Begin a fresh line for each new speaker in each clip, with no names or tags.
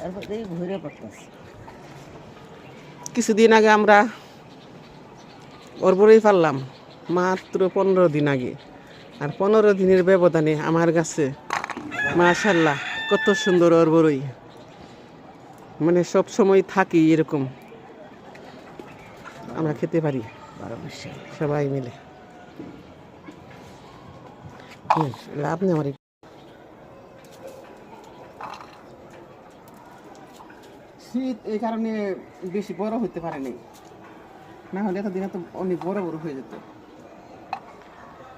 তারপর দেখি ঘুরে পড়তেছে।
কিছুদিন আগে আমরা অর্বরেই পারলাম, মাত্র 15 দিন আগে। আর 15 দিনের ব্যবধানে আমার কাছে মাশাআল্লাহ কত সুন্দর অর্বরই, মানে সব সময় থাকি এরকম আমরা খেতে পারি
12 মাসে।
সবাই মিলে। লাভ নেই আমার। শীত এই কারণে বেশি বড় হতে পারেনি, না হলে এতদিন তো অনেক বড় বড় হয়ে যেত।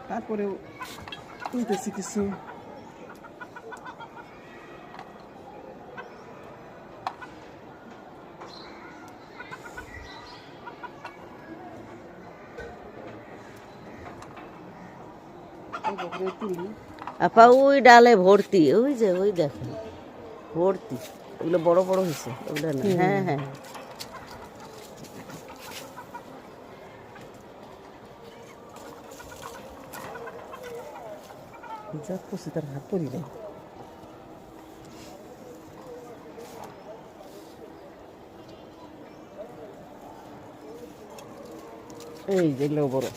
তারপরেও তুলতেছি কিছু।
আপা ওই ডালে ভর্তি, ওই যে ওই দেখেন ভর্তি, ওগুলো বড় বড় হয়েছে ওগুলো না। হ্যাঁ হ্যাঁ
যা করছি তার হাত পরি নাই। এই যেগুলো বড়।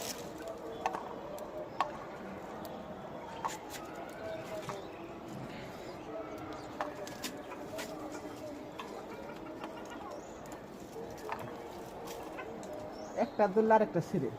একটা দুল আর একটা ছিঁড়ে।